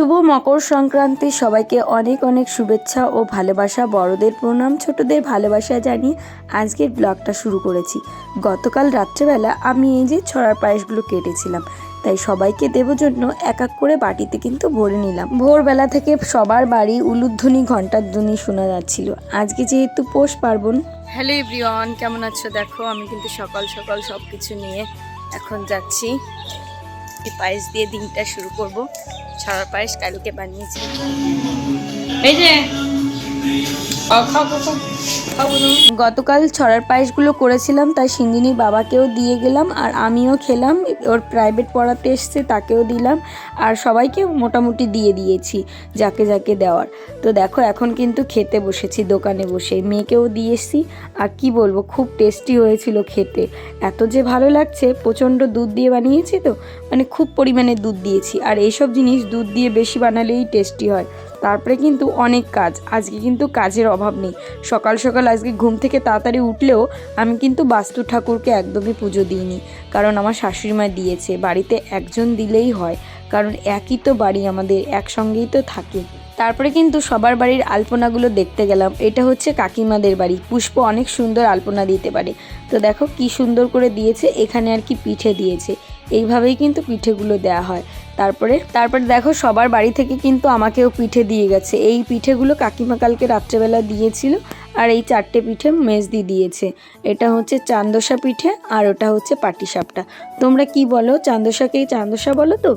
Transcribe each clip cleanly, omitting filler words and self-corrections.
শুভ মকর সংক্রান্তি। সবাইকে অনেক অনেক শুভেচ্ছা ও ভালোবাসা, বড়দের প্রণাম, ছোটদের ভালোবাসা জানিয়ে আজকের ব্লগটা শুরু করেছি। গতকাল রাত্রেবেলা আমি এই যে ছড়ার পায়েসগুলো কেটেছিলাম, তাই সবাইকে দেবার জন্য এক এক করে বাটিতে কিন্তু ভরে নিলাম। ভোরবেলা থেকে সবার বাড়ি উলুধ্বনি, ঘণ্টার ধ্বনি শোনা যাচ্ছিল। আজকে যেহেতু পৌষ পার্বণ। হ্যালো এভরিওয়ান, কেমন আছো? দেখো আমি কিন্তু সকাল সকাল সব কিছু নিয়ে এখন যাচ্ছি। এই পায়েস দিয়ে দিনটা শুরু করব। ছড়ার পায়েস কালকে বানিয়েছি। এই যে গতকাল ছড়ার পায়েসগুলো করেছিলাম, তাই সিন্দিনীর বাবাকেও দিয়ে গেলাম আর আমিও খেলাম। ওর প্রাইভেট পড়াতে এসছে, তাকেও দিলাম আর সবাইকে মোটামুটি দিয়ে দিয়েছি যাকে যাকে দেওয়ার। তো দেখো এখন কিন্তু খেতে বসেছি দোকানে বসে, মেয়েকেও দিয়ে এসছি। আর কি বলবো, খুব টেস্টি হয়েছিল খেতে, এত যে ভালো লাগছে। প্রচণ্ড দুধ দিয়ে বানিয়েছি তো, মানে খুব পরিমাণে দুধ দিয়েছি। আর এইসব জিনিস দুধ দিয়ে বেশি বানালেই টেস্টি হয়। তারপরে কিন্তু অনেক কাজ, আজকে কিন্তু কাজের অভাব নেই। সকাল সকাল আজকে ঘুম থেকে তাড়াতাড়ি উঠলেও আমি কিন্তু বাস্তু ঠাকুরকে একদমই পুজো দিইনি, কারণ আমার শাশুড়িমা দিয়েছে। বাড়িতে একজন দিলেই হয়, কারণ একই তো বাড়ি আমাদের, একসঙ্গেই তো থাকি। তারপরে কিন্তু সবার বাড়ির আলপনাগুলো দেখতে গেলাম। এটা হচ্ছে কাকিমাদের বাড়ি, পুষ্প অনেক সুন্দর আলপনা দিতে পারে। তো দেখো কি সুন্দর করে দিয়েছে, এখানে আর কি পিঠে দিয়েছে। এইভাবেই কিন্তু পিঠেগুলো দেওয়া হয়। তারপরে দেখো সবার বাড়ি থেকে কিন্তু আমাকেও পিঠে দিয়ে গেছে। এই পিঠেগুলো কাকিমা কালকে রাত্রেবেলা দিয়েছিল। আর এই 4টে পিঠে মেজদি দিয়েছে। এটা হচ্ছে চান্দোসা পিঠে আর ওটা হচ্ছে পাটিসাপটা। তোমরা কি বলো? চান্দোসাকেই চান্দোসা বলো তো?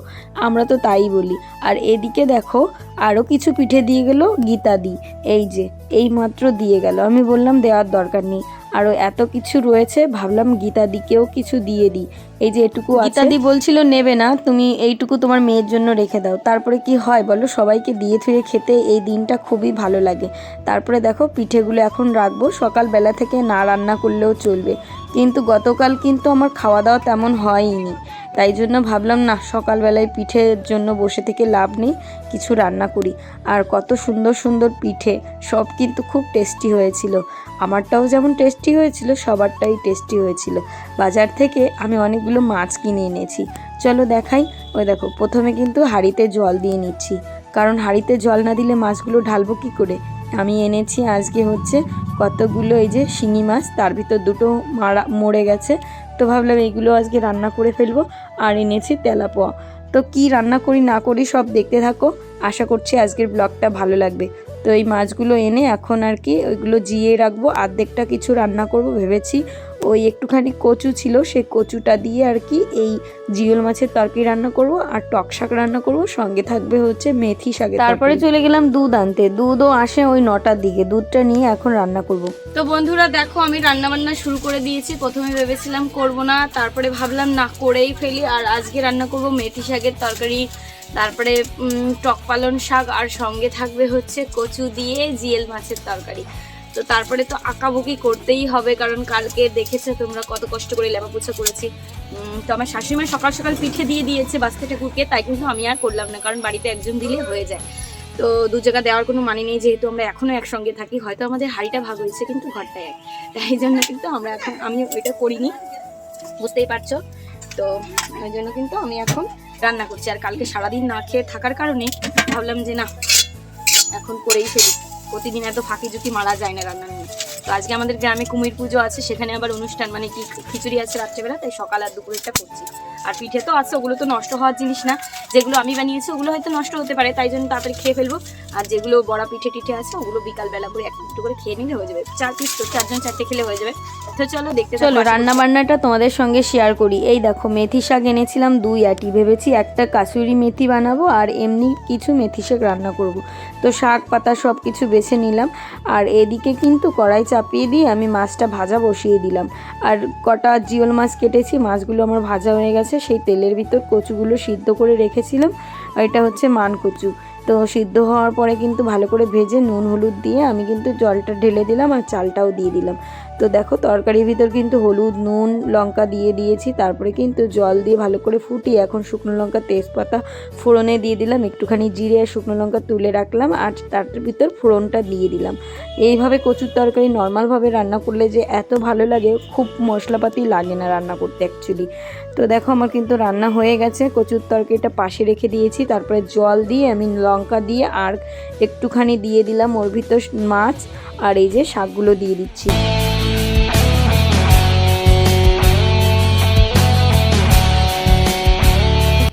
আমরা তো তাই বলি। আর এদিকে দেখো আরও কিছু পিঠে দিয়ে গেল গীতাদি। এই যে এই মাত্র দিয়ে গেল, আমি বললাম দেওয়ার দরকার নেই, আরও এত কিছু রয়েছে, ভাবলাম গীতাদিকেও কিছু দিয়ে দিই। এই যে এটুকু গীতাদি বলছিল নেবে না, তুমি এইটুকু তোমার মেয়ের জন্য রেখে দাও। তারপরে কি হয় বলো, সবাইকে দিয়ে থুয়ে খেতে এই দিনটা খুবই ভালো লাগে। তারপরে দেখো পিঠেগুলো এখন রাখবো, সকালবেলা থেকে না রান্না করলেও চলবে। কিন্তু গতকাল কিন্তু আমার খাওয়া দাওয়া তেমন হয়নি, তাই জন্য ভাবলাম না, সকালবেলায় পিঠের জন্য বসে থেকে লাভ নেই, কিছু রান্না করি। আর কত সুন্দর সুন্দর পিঠে, সব কিন্তু খুব টেস্টি হয়েছিল। আমারটাও যেমন টেস্টি হয়েছিল, সবারটাই টেস্টি হয়েছিল। বাজার থেকে আমি অনেকগুলো মাছ কিনে এনেছি, চলো দেখাই। ওই দেখো প্রথমে কিন্তু হাঁড়িতে জল দিয়ে নিচ্ছি, কারণ হাঁড়িতে জল না দিলে মাছগুলো ঢালবো কী করে। আমি এনেছি আজকে হচ্ছে কতগুলো এই যে শিঙি মাছ, তার ভিতর দুটো মরে গেছে। তো ভাবলাম এইগুলো আজকে রান্না করে ফেলবো। আর এনেছি তেলাপোয়া। তো কি রান্না করি না করি সব দেখতে থাকো, আশা করছি আজকের ব্লগটা ভালো লাগবে। তো এই মাছগুলো এনে এখন আর কি ওইগুলো জিয়ে রাখবো, অর্ধেকটা কিছু রান্না করব ভেবেছি। ওই একটুখানি কচু ছিল, সেই কচুটা দিয়ে আর কি এই জিওল মাছের তরকারি রান্না করব আর টক শাক রান্না করব, সঙ্গে থাকবে হচ্ছে মেথি শাক। তারপরে চলে গেলাম দুধ আনতে, দুধও আসে ওই 9টার দিকে, দুধটা নিয়ে এখন রান্না করব। তো বন্ধুরা দেখো আমি রান্না বান্না শুরু করে দিয়েছি। প্রথমে ভেবেছিলাম করব না, তারপরে ভাবলাম না করেই ফেলি। আর আজকে রান্না করব মেথি শাকের তরকারি, তারপরে টক পালন শাক, আর সঙ্গে থাকবে হচ্ছে কচু দিয়ে জিয়েল মাছের তরকারি। তো তারপরে তো আঁকাবুকি করতেই হবে, কারণ কালকে দেখেছো তোমরা কত কষ্ট করে লেবাপোছা করেছি। তো আমার শাশুড়িমা সকাল সকাল পিঠে দিয়ে দিয়েছে বাস্তে ঠাকুরকে, তাই কিন্তু আমি আর করলাম না, কারণ বাড়িতে একজন দিলে হয়ে যায়। তো দু জায়গা দেওয়ার কোনো মানে নেই, যেহেতু আমরা এখনও একসঙ্গে থাকি। হয়তো আমাদের হাঁড়িটা ভাগ হয়েছে কিন্তু ঘরটা এক, তাই জন্য কিন্তু আমি ওইটা করিনি, বুঝতেই পারছো। তো ওই জন্য কিন্তু আমি এখন রান্না করছি। আর কালকে সারাদিন না খেয়ে থাকার কারণে ভাবলাম যে না, এখন করেই ফেলি। প্রতিদিন এত ফাঁকি ঝুঁকি মারা যায় না রান্না নিয়ে। তো আজকে আমাদের গ্রামে কুমির পুজো আছে, সেখানে আবার অনুষ্ঠান, মানে কি খিচুড়ি আছে রাত্রেবেলা, তাই সকাল আর দুপুরেরটা করছি। আর পিঠে তো আছে, ওগুলো তো নষ্ট হওয়ার জিনিস না। যেগুলো আমি বানিয়েছি ওগুলো হয়তো নষ্ট হতে পারে, তাই জন্য তাড়াতাড়ি খেয়ে ফেলবো। আর যেগুলো বড়া পিঠে টিঠে আছে ওগুলো বিকালবেলা করে একটু করে খেয়ে নিলে হয়ে যাবে। 4 পিস তো, 4জন 4টে খেলে হয়ে যাবে। তো চলো দেখতে, চলো রান্না বান্নাটা তোমাদের সঙ্গে শেয়ার করি। এই দেখো মেথি শাক এনেছিলাম 2 আটি, ভেবেছি একটা কাসুরি মেথি বানাবো আর এমনি কিছু মেথি শাক রান্না করব। তো শাক পাতা সব কিছু বেছে নিলাম। আর এদিকে কিন্তু কড়াই চাপিয়ে দিয়ে আমি মাছটা ভাজা বসিয়ে দিলাম। আর কটা জিওল মাছ কেটেছি, মাছগুলো আমার ভাজা হয়ে গেছে। সেই তেলের ভিতর কচুগুলো সিদ্ধ করে রেখেছিলাম, এটা হচ্ছে মান কচু। তো সিদ্ধ হওয়ার পরে কিন্তু ভালো করে ভেজে নুন হলুদ দিয়ে আমি কিন্তু জলটা ঢেলে দিলাম আর চালটাও দিয়ে দিলাম। তো দেখো তরকারির ভিতর কিন্তু হলুদ নুন লঙ্কা দিয়ে দিয়েছি, তারপরে কিন্তু জল দিয়ে ভালো করে ফুটিয়ে এখন শুকনো লঙ্কা তেজপাতা ফোড়নে দিয়ে দিলাম, একটুখানি জিরে আর শুকনো লঙ্কা তুলে রাখলাম আর তার ভিতর ফোড়নটা দিয়ে দিলাম। এইভাবে কচুর তরকারি নর্মালভাবে রান্না করলে যে এত ভালো লাগে, খুব মশলাপাতি লাগে না রান্না করতে অ্যাকচুয়ালি। তো দেখো আমার কিন্তু রান্না হয়ে গেছে, কচুর তরকারিটা পাশে রেখে দিয়েছি, তারপরে জল দিয়ে আমি লঙ্কা দিয়ে আর একটুখানি দিয়ে দিলাম ওর ভিতর মাছ আর এই যে শাকগুলো দিয়ে দিচ্ছি।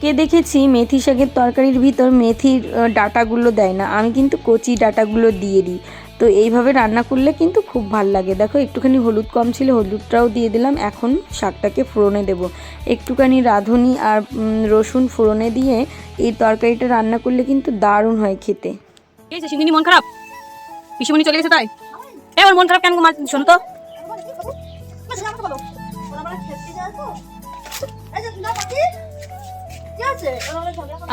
কে দেখেছি মেথি শাকের তরকারির ভিতর মেথির ডাঁটাগুলো দেয় না, আমি কিন্তু কচি ডাঁটাগুলো দিয়ে দিই। তো এইভাবে রান্না করলে কিন্তু খুব ভাল লাগে। দেখো একটুখানি হলুদ কম ছিল, হলুদটাও দিয়ে দিলাম। এখন শাকটাকে ফোড়নে দেব, একটুখানি রাঁধুনি আর রসুন ফোড়নে দিয়ে এই তরকারিটা রান্না করলে কিন্তু দারুণ হয় খেতে। এই যে সিঙ্গিনি মন খারাপ, পিসিমণি চলে গেছে তাই এবার মন খারাপ কেন? শোনো তো,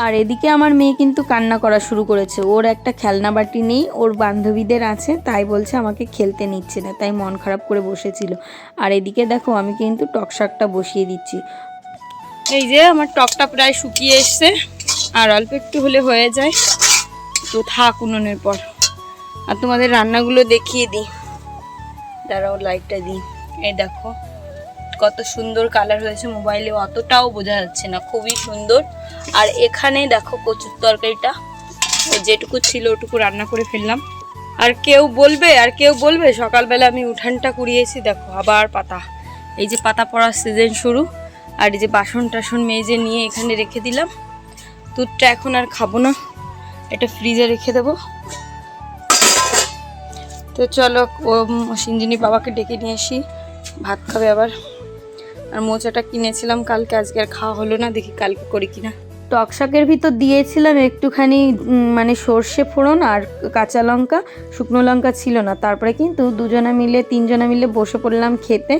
আর এদিকে আমার মেয়ে কিন্তু কান্না করা শুরু করেছে। ওর একটা খেলনা বাটি নেই, ওর বান্ধবীদের আছে, তাই বলছে আমাকে খেলতে নিচ্ছে না, তাই মন খারাপ করে বসেছিল। আর এদিকে দেখো আমি কিন্তু টক শাকটা বসিয়ে দিচ্ছি। এই যে আমার টকটা প্রায় শুকিয়ে এসছে, আর অল্প একটু হলে হয়ে যায়। তো থাক উনুনের পর, আর তোমাদের রান্নাগুলো দেখিয়ে দিই। দাঁড়াও লাইটটা দিই। এই দেখো কত সুন্দর কালার হয়েছে, মোবাইলে অতটাও বোঝা যাচ্ছে না, খুবই সুন্দর। আর এখানে দেখো কচুর তরকারিটা যেটুকু ছিল ওটুকু রান্না করে ফেললাম। আর কেউ বলবে সকালবেলা আমি উঠানটা কুড়িয়েছি, দেখো আবার পাতা, এই যে পাতা পড়ার সিজন শুরু। আর এই যে বাসন টাসন মেজে নিয়ে এখানে রেখে দিলাম। দুধটা এখন আর খাবো না, এটা ফ্রিজে রেখে দেবো। তো চলো সিঞ্জিনি বাবাকে ডেকে নিয়ে আসি, ভাত খাবে আবার। আর মোচাটা কিনেছিলাম কালকে, আজকে আর খাওয়া হলো না, দেখি কালকে করি কিনা। টক শাকের ভিতর দিয়েছিলাম একটুখানি মানে সর্ষে ফোড়ন আর কাঁচা লঙ্কা, শুকনো লঙ্কা ছিল না। তারপরে কিন্তু তিনজনা মিলে বসে পড়লাম খেতে।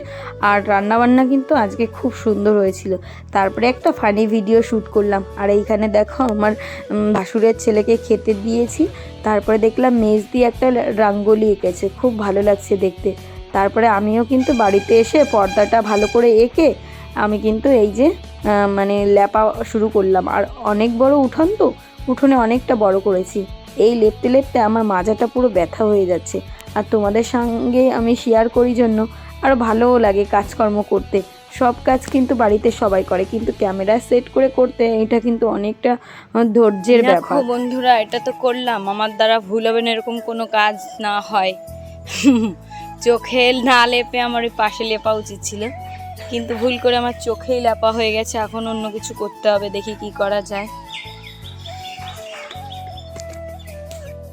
আর রান্নাবান্না কিন্তু আজকে খুব সুন্দর হয়েছিল। তারপরে একটা ফানি ভিডিও শ্যুট করলাম। আর এইখানে দেখো আমার ভাসুরের ছেলেকে খেতে দিয়েছি। তারপরে দেখলাম মেজ দিয়ে একটা রাঙ্গোলি এঁকেছে, খুব ভালো লাগছে দেখতে। তারপরে আমিও কিন্তু বাড়িতে এসে পর্দাটা ভালো করে এঁকে আমি কিন্তু এই যে মানে লেপা শুরু করলাম। আর অনেক বড় উঠোন, তো উঠোনে অনেকটা বড় করেছি। এই লেপতে লেপতে আমার মাজাটা পুরো ব্যথা হয়ে যাচ্ছে। আর তোমাদের সঙ্গে আমি শেয়ার করি জন্য আর ভালোও লাগে কাজকর্ম করতে। সব কাজ কিন্তু বাড়িতে সবাই করে, কিন্তু ক্যামেরা সেট করে করতে এটা কিন্তু অনেকটা ধৈর্যের ব্যাপার। বন্ধুরা এটা তো করলাম, আমার দ্বারা ভুল হবে না এরকম কোনো কাজ না হয়। চোখে না লেপে আমার ওই পাশে লেপা উচিত ছিল, কিন্তু ভুল করে আমার চোখেই লেপা হয়ে গেছে। এখন অন্য কিছু করতে হবে, দেখি কি করা যায়।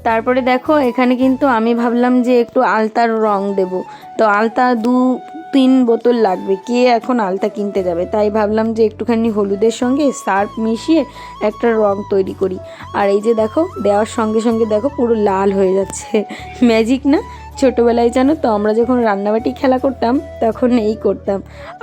তারপরে দেখো এখানে কিন্তু আমি ভাবলাম যে একটু আলতার রং দেব। তো আলতা 2-3 বোতল লাগবে, কে এখন আলতা কিনতে যাবে? তাই ভাবলাম যে একটুখানি হলুদের সঙ্গে সার্ফ মিশিয়ে একটা রং তৈরি করি। আর এই যে দেখো দেওয়ার সঙ্গে সঙ্গে দেখো পুরো লাল হয়ে যাচ্ছে, ম্যাজিক না? ছোটোবেলায় জানো তো আমরা যখন রান্নাবাটি খেলা করতাম তখন এই করতাম।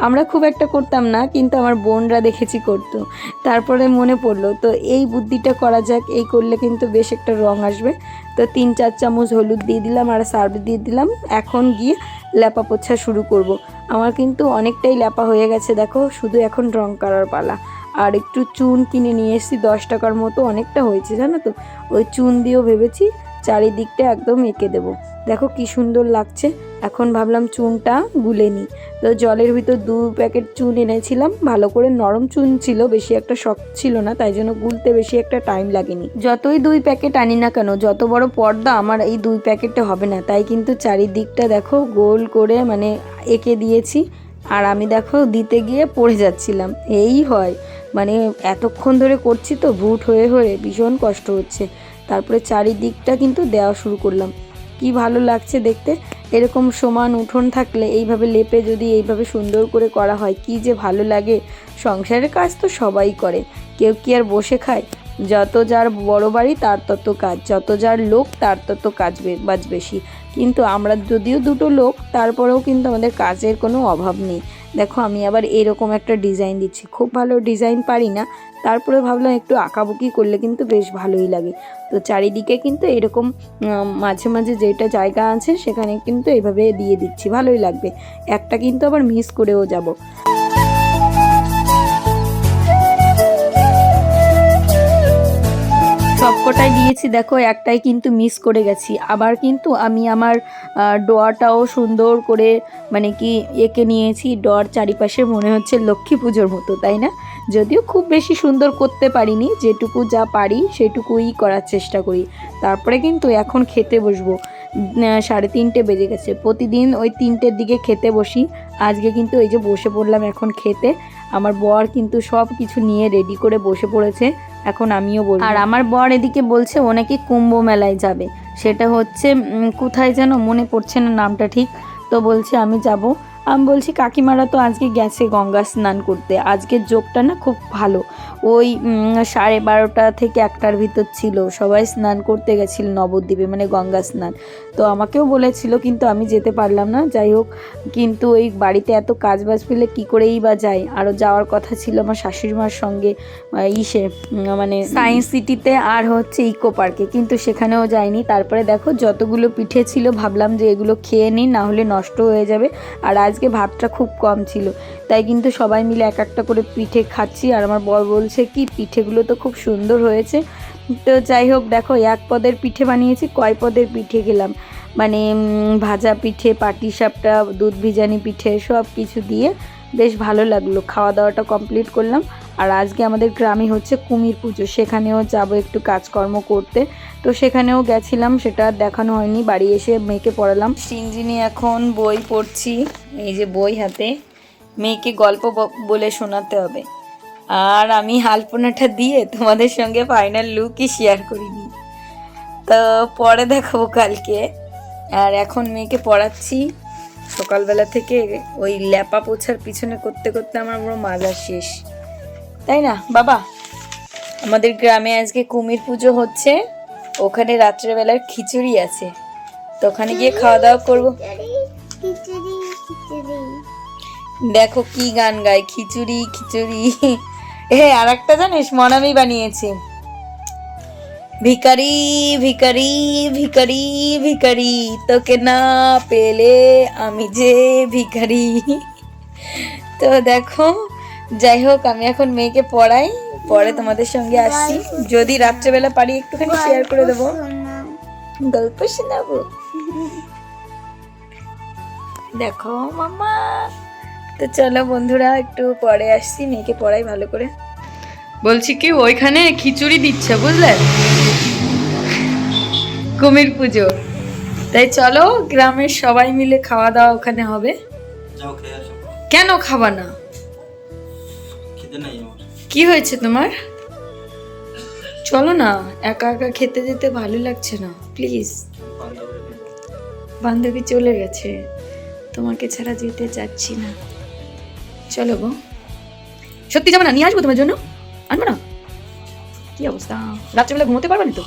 আমরা খুব একটা করতাম না, কিন্তু আমার বোনরা দেখেছি করতো। তারপরে মনে পড়লো, তো এই বুদ্ধিটা করা যাক, এই করলে কিন্তু বেশ একটা রং আসবে। তো 3-4 চামচ হলুদ দিয়ে দিলাম আর সার্ফ দিয়ে দিলাম। এখন গিয়ে ল্যাপা পোছা শুরু করব। আমার কিন্তু অনেকটাই ল্যাপা হয়ে গেছে, দেখো শুধু এখন রং করার পালা। আর একটু চুন কিনে নিয়ে এসেছি 10 টাকার মতো, অনেকটা হয়েছে জানো তো। ওই চুন দিয়েও ভেবেছি চারিদিকটা একদম এঁকে দেবো। দেখো কি সুন্দর লাগছে। এখন ভাবলাম চুনটা গুলে নিই। তো জলের ভিতর 2 প্যাকেট চুন এনেছিলাম, ভালো করে নরম চুন ছিল, বেশি একটা শক্ত ছিল না, তাই জন্য গুলতে বেশি একটা টাইম লাগেনি। যতই 2 প্যাকেট আনি না কেন, যত বড় পর্দা আমার এই 2 প্যাকেটে হবে না, তাই কিন্তু চারিদিকটা দেখো গোল করে মানে এঁকে দিয়েছি। আর আমি দেখো দিতে গিয়ে পড়ে যাচ্ছিলাম, এই হয় মানে এতক্ষণ ধরে করছি তো ভুট হয়ে হয়ে ভীষণ কষ্ট হচ্ছে। তারপরে চারিদিকটা কিন্তু দেওয়া শুরু করলাম, কি ভালো লাগছে দেখতে। এরকম সমান উঠোন থাকলে এইভাবে লেপে যদি এইভাবে সুন্দর করে করা হয় কি যে ভালো লাগে। সংসারের কাজ তো সবাই করে, কেউ কি আর বসে খায়? যত যার বড় বাড়ি তার তত কাজ, যত যার লোক তার তত বাজ বেশি। কিন্তু আমরা যদিও 2টো লোক, তারপরেও কিন্তু আমাদের কাজের কোনো অভাব নেই। দেখো আমি আবার এরকম একটা ডিজাইন দিচ্ছি, খুব ভালো ডিজাইন পারি না, তারপরে ভাবলাম একটু আঁকাবুকি করলে কিন্তু বেশ ভালোই লাগে। তো চারিদিকে কিন্তু এরকম মাঝে মাঝে যেটা জায়গা আছে সেখানে কিন্তু এইভাবে দিয়ে দিচ্ছি, ভালোই লাগবে। একটা কিন্তু আবার মিস করেও যাব। সবকটাই দিয়েছি, দেখো একটাই কিন্তু মিস করে গেছি। আবার কিন্তু আমি আমার ডোয়াটাও সুন্দর করে মানে কি এঁকে নিয়েছি, ডোয়ার চারিপাশে মনে হচ্ছে লক্ষ্মী পুজোর মতো, তাই না? যদিও খুব বেশি সুন্দর করতে পারিনি, যেটুকু যা পারি সেটুকুই করার চেষ্টা করি। তারপরে কিন্তু এখন খেতে বসবো, 3:30 বেজে গেছে। প্রতিদিন ওই 3টের দিকে খেতে বসি, আজকে কিন্তু এই যে বসে পড়লাম এখন খেতে। আমার বর কিন্তু সব কিছু নিয়ে রেডি করে বসে পড়েছে, এখন আমিও বলবো। আর আমার বর এদিকে বলছে ও নাকি কুম্ভ মেলায় যাবে, সেটা হচ্ছে কোথায় যেন মনে পড়ছে না নামটা ঠিক, তো বলছে আমি যাব। আমি বলছি কাকিমারা তো আজকে গেছে গঙ্গা স্নান করতে, আজকের যোগটা না খুব ভালো, ওই 12:30 থেকে 1টার ভিতর ছিল, সবাই স্নান করতে গেছিল নবদ্বীপে, মানে গঙ্গা স্নান। তো আমাকেও বলেছিল কিন্তু আমি যেতে পারলাম না, যাই হোক। কিন্তু ওই বাড়িতে এত কাজ বাজ পেলে কী করেই বা যাই, আরও যাওয়ার কথা ছিল আমার শাশুড়ি মার সঙ্গে মানে সায়েন্স সিটিতে আর হচ্ছে ইকো পার্কে, কিন্তু সেখানেও যাইনি। তারপরে দেখো যতগুলো পিঠে ছিল ভাবলাম যে এগুলো খেয়ে নিই, না হলে নষ্ট হয়ে যাবে। আর আজকে ভাতটা খুব কম ছিল, তাই কিন্তু সবাই মিলে এক একটা করে পিঠে খাচ্ছি। আর আমার বর বলছে কি পিঠেগুলো তো খুব সুন্দর হয়েছে। তো যাই হোক, দেখো 1 পদের পিঠে বানিয়েছি, কয় পদের পিঠে গেলাম, মানে ভাজা পিঠে, পাটিসাপটা, দুধ ভিজানি পিঠে, সব কিছু দিয়ে বেশ ভালো লাগলো। খাওয়া দাওয়াটা কমপ্লিট করলাম। আর আজকে আমাদের গ্রামে হচ্ছে কুমির পুজো, সেখানেও যাব একটু কাজকর্ম করতে, তো সেখানেও গেছিলাম, সেটা দেখানো হয়নি। বাড়ি এসে মেয়েকে পড়ালাম। সিঞ্জিনি এখন বই পড়ছি, এই যে বই হাতে, মেয়েকে গল্প বলে শোনাতে হবে। আর আমি আলপনাটা দিয়ে তোমাদের সঙ্গে ফাইনাল লুকই শেয়ার করিনি, তো পরে দেখাবো কালকে। আর এখন মেয়েকে পড়াচ্ছি, সকালবেলা থেকে ওই ল্যাপা পোছার পিছনে করতে করতে আমার পুরো মাজা শেষ, তাই না বাবা? আমাদের গ্রামে আজকে কুমির পুজো হচ্ছে, ওখানে রাত্রেবেলার খিচুড়ি আছে, তো ওখানে গিয়ে খাওয়া দাওয়া করবো। দেখো কি গান গায়, খিচুড়ি খিচুড়ি। আর একটা জানিস মনামি বানিয়েছে, ভিখারি ভিখারি ভিখারি ভিখারি তোকে না পেলে আমি যে ভিখারি। তো দেখো, যাই হোক আমি এখন মেয়েকে পড়াই, পরে তোমাদের সঙ্গে আসছি, যদি রাত্রেবেলা পারি একটুখানি শেয়ার করে দেবো, গল্প শোনাবো। দেখো মামা, তো চলো বন্ধুরা একটু পরে আসছি, মেয়েকে পড়াই ভালো করে। বলছি কি ওইখানে খিচুড়ি দিচ্ছে বুঝলে, কুমির পুজো, তাই চলো গ্রামের সবাই মিলে খাওয়া দাওয়া ওখানে হবে। কেন খাবা না? কি হয়েছে তোমার? চলো না, একা একা খেতে যেতে ভালো লাগছে না, প্লিজ। বান্ধবী চলে গেছে, তোমাকে ছাড়া যেতে চাচ্ছি না, চলো গো। সত্যি যাবে না? নিয়ে আসবো তোমার জন্য, আনবো না? কি অবস্থা, রাত্রেবেলা ঘুমোতে পারবে না তো?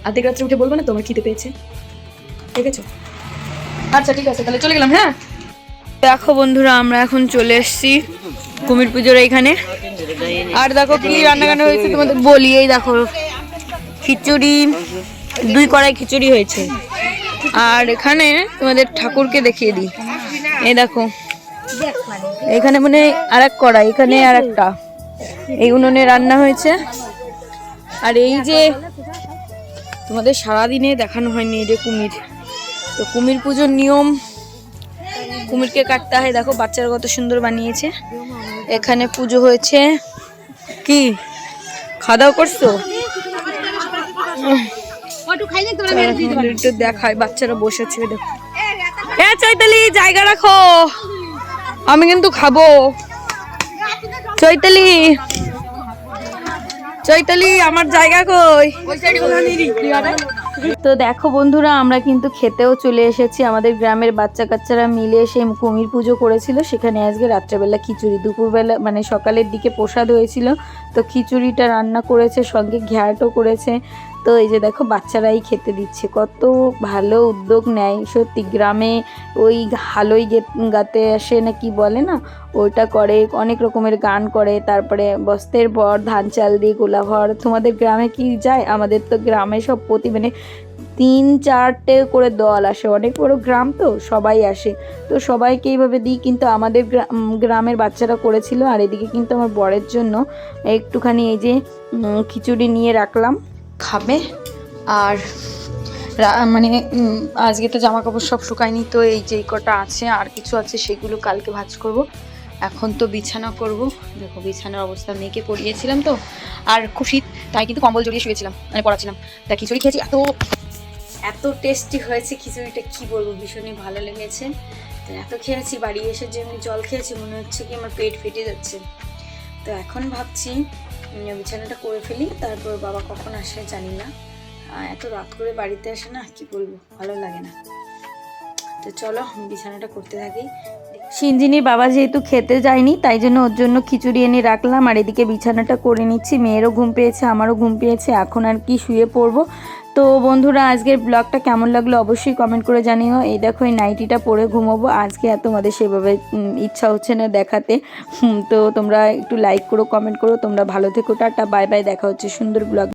আর্ধেক রাত্রে উঠে বলবো না তোমার খিদে পেয়েছে, ঠিক আছে? আচ্ছা ঠিক আছে, তাহলে চলে গেলাম। হ্যাঁ দেখো বন্ধুরা, আমরা এখন চলে এসেছি কুমির পুজোর এইখানে। আর দেখো কি রান্না বান্না হয়েছে তোমাদের বলি, এই দেখো খিচুড়ি, 2 কড়াই খিচুড়ি হয়েছে। আর এখানে তোমাদের ঠাকুরকে দেখিয়ে দিই, এই দেখো এখানে মানে আরেক কড়াই, এখানে আর একটা, এই উনুনে রান্না হয়েছে। আর এই যে তোমাদের সারাদিনে দেখানো হয়নি, এই যে কুমির, তো কুমির পুজোর নিয়ম, কুমিরকে কাটতে হয়। দেখো বাচ্চারা কত সুন্দর বানিয়েছে। এখানে পুজো হয়েছে, কি খাওয়া দাওয়া করছো? একটু দেখায়, বাচ্চারা বসেছে, দেখো। চৈতালি জায়গা রাখো, আমি কিন্তু খাবো। চৈতালি চৈতালি আমার জায়গা কই? তো দেখো বন্ধুরা, আমরা কিন্তু খেতেও চলে এসেছি। আমাদের গ্রামের বাচ্চা কাচ্চারা মিলে এসে কুমির পুজো করেছিল, সেখানে আজকে রাত্রেবেলা খিচুড়ি, দুপুরবেলা মানে সকালের দিকে প্রসাদ হয়েছিল, তো খিচুড়িটা রান্না করেছে, সঙ্গে ঘ্যাটও করেছে। তো এই যে দেখো বাচ্চারাই খেতে দিচ্ছে, কত ভালো উদ্যোগ নেয় সত্যি। গ্রামে ওই হালই গাতে আসে না কি বলে না, ওইটা করে, অনেক রকমের গান করে, তারপরে বস্তের ভর ধান চাল দিয়ে গোলা ভর। তোমাদের গ্রামে কি যায়? আমাদের তো গ্রামে সব মানে 3-4টে করে দল আসে, অনেক বড় গ্রাম তো সবাই আসে, তো সবাইকে এইভাবে দিই। কিন্তু আমাদের গ্রামের বাচ্চারা করেছিল। আর এদিকে কিন্তু আমার বরের জন্য একটুখানি এই যে খিচুড়ি নিয়ে রাখলাম, খাবে। আর মানে আজকে তো জামা কাপড় সব শুকায়নি, তো এই যে কটা আছে আর কিছু আছে সেগুলো কালকে ভাঁজ করব। এখন তো বিছানা করব। দেখো বিছানার অবস্থা, মেয়েকে পরিয়েছিলাম তো, আর খুব শীত, তাই কিন্তু কম্বল জড়িয়ে শুয়েছিলাম, মানে পড়াচ্ছিলাম। তা খিচুড়ি খেয়েছি, এত টেস্টি হয়েছে খিচুড়িটা, কি বলবো, ভীষণই ভালো লেগেছে। তো এত খেয়েছি, বাড়ি এসে যে আমি জল খেয়েছি মনে হচ্ছে কি আমার পেট ফেটে যাচ্ছে। তো এখন ভাবছি বিছানাটা করে ফেলি, তারপর বাবা কখন আসে জানি না, এত রাত করে বাড়িতে আসে না, কি বলবো, ভালো লাগে না। তো চলো বিছানাটা করতে থাকি। সিঞ্জিনির বাবা যেহেতু খেতে যায়নি, তাই জন্য ওর জন্য খিচুড়ি এনে রাখলাম, আর এদিকে বিছানাটা করে নিচ্ছি। মেয়েরও ঘুম পেয়েছে, আমারও ঘুম পেয়েছে, এখন আর কি শুয়ে পড়বো। তো বন্ধুরা, আজকের ব্লগটা কেমন লাগলো অবশ্যই কমেন্ট করে জানিও। এই দেখো এই নাইটিটা পরে ঘুমাবো আজকে, আর তোমাদের সেভাবে ইচ্ছা হচ্ছে না দেখাতে। তো তোমরা একটু লাইক করো, কমেন্ট করো। তোমরা ভালো থেকো, টাটা, বাই বাই, দেখা হচ্ছে সুন্দর ব্লগ।